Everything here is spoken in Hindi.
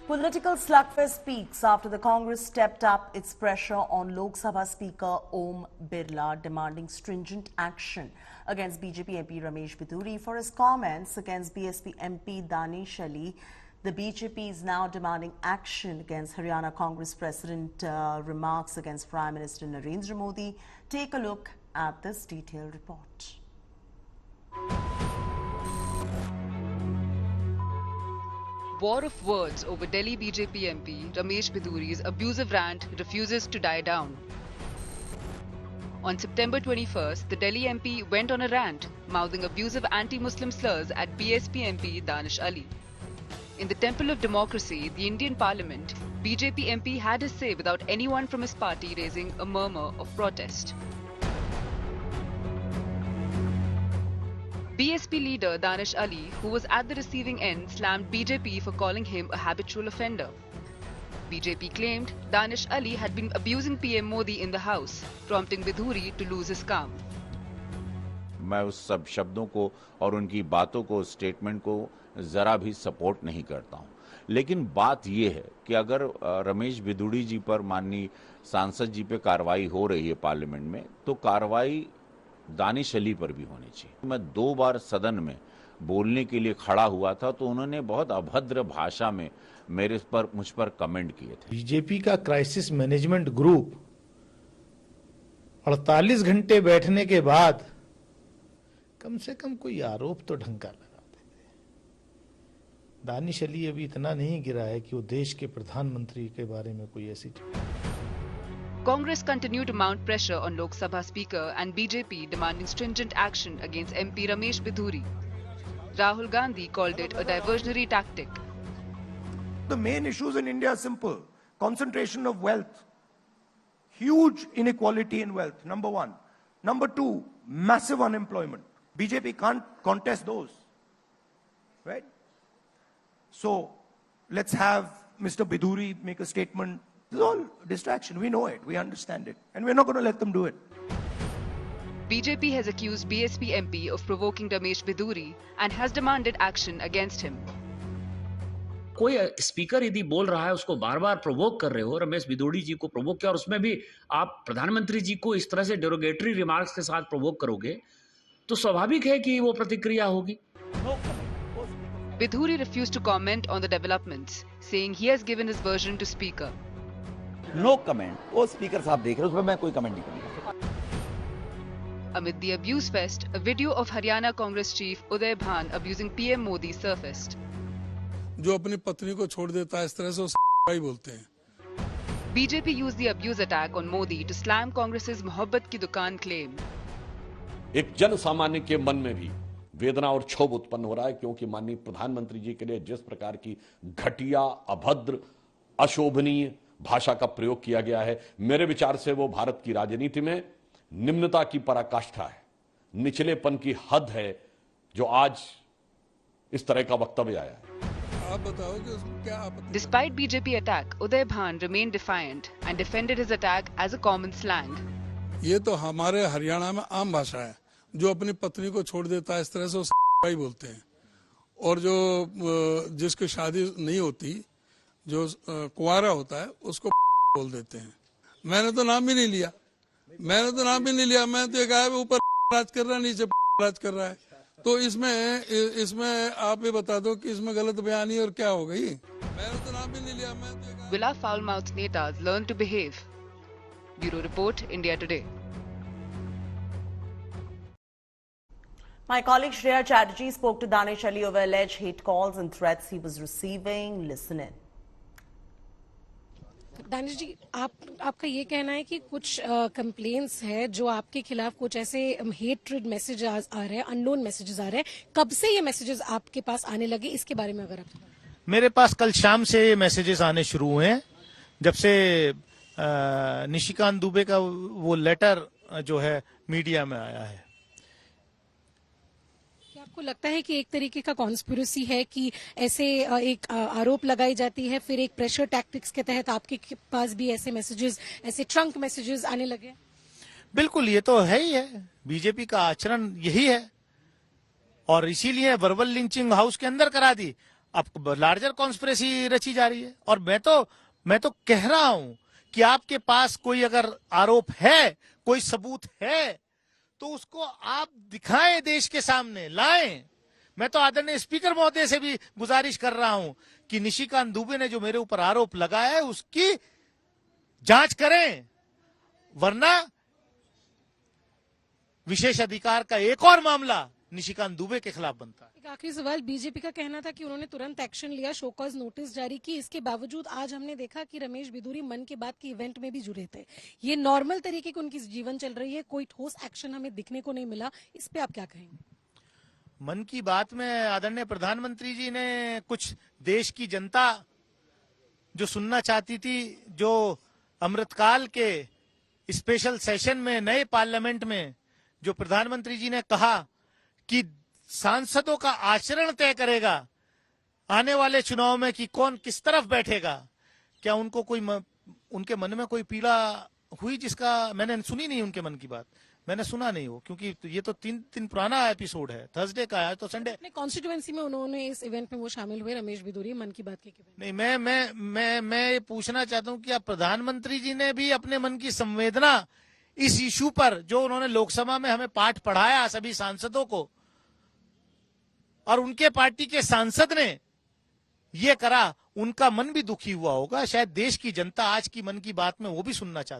Political slugfest peaks after the Congress stepped up its pressure on Lok Sabha Speaker Om Birla, demanding stringent action against BJP MP Ramesh Biduri for his comments against BSP MP Danish Ali. The BJP is now demanding action against Haryana Congress President remarks against Prime Minister Narendra Modi. Take a look at this detailed report. War of words over Delhi BJP MP Ramesh Biduri's abusive rant refuses to die down. On September 21st, the Delhi MP went on a rant, mouthing abusive anti-Muslim slurs at BSP MP Danish Ali. In the Temple of Democracy, the Indian Parliament, BJP MP had his say without anyone from his party raising a murmur of protest. BSP leader Danish Ali, who was at the receiving end, slammed BJP for calling him a habitual offender. BJP claimed Danish Ali had been abusing PM Modi in the house, prompting Biduri to lose his calm. मैं उस सब शब्दों को और उनकी बातों को, स्टेटमेंट को जरा भी सपोर्ट नहीं करता हूं। लेकिन बात यह है कि अगर रमेश बिधूड़ी जी पर माननीय सांसद जी पे कार्रवाई हो रही है पार्लियामेंट में, तो कार्रवाई दानिश अली पर भी होनी चाहिए। मैं 2 बार सदन में बोलने के लिए खड़ा हुआ था तो उन्होंने बहुत अभद्र भाषा में मुझ पर कमेंट किए थे। बीजेपी का क्राइसिस मैनेजमेंट ग्रुप 48 घंटे बैठने के बाद कम से कम कोई आरोप तो ढंग का लगाते थे। दानिश अली अभी इतना नहीं गिरा है कि वो देश के प्रधानमंत्री के बारे में कोई ऐसी। Congress continued to mount pressure on Lok Sabha Speaker and BJP demanding stringent action against MP Ramesh Biduri. Rahul Gandhi called it a diversionary tactic. The main issues in India are simple. Concentration of wealth. Huge inequality in wealth, number one. Number two, massive unemployment. BJP can't contest those. Right? So, let's have Mr. Biduri make a statement. This is all distraction. We know it. We understand it. And we're not going to let them do it. BJP has accused BSP MP of provoking Ramesh Biduri and has demanded action against him. कोई स्पीकर यदि बोल रहा है उसको बार बार प्रोवोक कर रहे हो, रमेश बिधूड़ी जी को प्रोवोक किया और उसमें भी आप प्रधानमंत्री जी को इस तरह से डेरोगेटरी रिमार्क्स के साथ प्रोवोक करोगे तो स्वाभाविक है कि वो प्रतिक्रिया होगी। Biduri refused to comment on the developments, saying he has given his version to speaker. No comment. वो स्पीकर साहब देख रहे हैं, उसमें मैं कोई कमेंट नहीं करूंगा। Amid the abuse fest, a video of Haryana Congress chief Uday Bhan abusing PM Modi surfaced. जो अपनी पत्नी को छोड़ देता है इस तरह से उसे भाई बोलते हैं। BJP used the abuse attack on Modi to slam Congress's मोहब्बत की दुकान claim. एक जन सामान्य के मन में भी वेदना और क्षोभ उत्पन्न हो रहा है, क्योंकि माननीय प्रधानमंत्री जी के लिए जिस प्रकार की घटिया, अभद्र, अशोभनीय भाषा का प्रयोग किया गया है, मेरे विचार से वो भारत की राजनीति में निम्नता की पराकाष्ठा है, निचलेपन की हद है, जो आज इस तरह का वक्तव्य आया है। आप बताओ कि उसमें क्या आपत्ति? Despite BJP attack, Uday Bhan remained defiant and defended his attack as a common slang. ये तो हमारे हरियाणा में आम भाषा है, जो अपनी पत्नी को छोड़ देता है इस तरह से उसे भाई बोलते हैं, और जो जिसकी शादी नहीं होती, जो कुंवारा होता है, उसको बोल देते हैं। मैंने तो नाम ही नहीं लिया, मैं तो ये कहा ऊपर राज कर रहा है, नीचे राज कर रहा है। तो इसमें आप ये बता दो कि इसमें गलत बयानी और क्या हो गई? मैंने तो नाम ही नहीं लिया, मैं तो Will our foul-mouthed netas learn to behave? Bureau Report, India Today. My colleague Shreya Chatterjee spoke to Danish Ali over alleged hate calls and threats he was receiving. Listen in. Danish जी, आपका ये कहना है कि कुछ कंप्लेंट्स है जो आपके खिलाफ कुछ ऐसे हेट्रेड मैसेज आ रहे हैं, अननोन मैसेजेस आ रहे हैं। कब से ये मैसेजेस आपके पास आने लगे, इसके बारे में अगर आप? मेरे पास कल शाम से ये मैसेजेस आने शुरू हुए हैं, जब से निशिकांत दुबे का वो लेटर जो है मीडिया में आया है। आपको लगता है कि एक तरीके का कॉन्स्पिरेसी है कि ऐसे एक आरोप लगाई जाती है, फिर एक प्रेशर टैक्टिक्स के तहत आपके पास भी ऐसे मैसेजेस, ऐसे ट्रंक मैसेजेस आने लगे? बिल्कुल, ये तो है ही है, बीजेपी का आचरण यही है, और इसीलिए वर्बल लिंचिंग हाउस के अंदर करा दी। अब लार्जर कॉन्स्पिरेसी रची जा रही है। और मैं तो कह रहा हूं कि आपके पास कोई अगर आरोप है, कोई सबूत है, तो उसको आप दिखाएं, देश के सामने लाएं। मैं तो आदरणीय स्पीकर महोदय से भी गुजारिश कर रहा हूं कि निशिकांत दुबे ने जो मेरे ऊपर आरोप लगाया है उसकी जांच करें, वरना विशेष अधिकार का एक और मामला निशिकांत दुबे के खिलाफ बनता है। एक आखिरी सवाल, बीजेपी का कहना था कि उन्होंने तुरंत एक्शन लिया, शो कॉज नोटिस जारी की, इसके बावजूद आज हमने देखा कि रमेश बिधूरी मन की बात के इवेंट में भी जुड़े थे। ये नॉर्मल तरीके की उनकी जीवन चल रही है, कोई ठोस एक्शन हमें दिखने को नहीं मिला, इस पे आप क्या कहेंगे? मन की बात में आदरणीय प्रधानमंत्री जी ने कुछ देश की जनता जो सुनना चाहती थी, जो अमृतकाल के स्पेशल सेशन में नए पार्लियामेंट में जो प्रधानमंत्री जी ने कहा कि सांसदों का आचरण तय करेगा आने वाले चुनाव में कि कौन किस तरफ बैठेगा, क्या उनको कोई उनके मन में कोई पीड़ा हुई जिसका मैंने सुनी नहीं? उनके मन की बात मैंने सुना नहीं हो, क्योंकि ये तो 3 दिन पुराना एपिसोड है, थर्सडे का है, तो संडे। अपने कॉन्स्टिट्यूएंसी में उन्होंने इस इवेंट में वो शामिल हुए, रमेश बिधूरी, मन की बात के इवेंट। नहीं, मैं ये पूछना चाहता हूं कि आप प्रधानमंत्री जी ने भी अपने मन की संवेदना इस इशू पर, जो उन्होंने लोकसभा में हमें पाठ पढ़ाया सभी सांसदों को, और उनके पार्टी के सांसद ने ये करा, उनका मन भी दुखी हुआ होगा। शायद देश की जनता आज की मन की बात में वो भी सुनना चाहती है।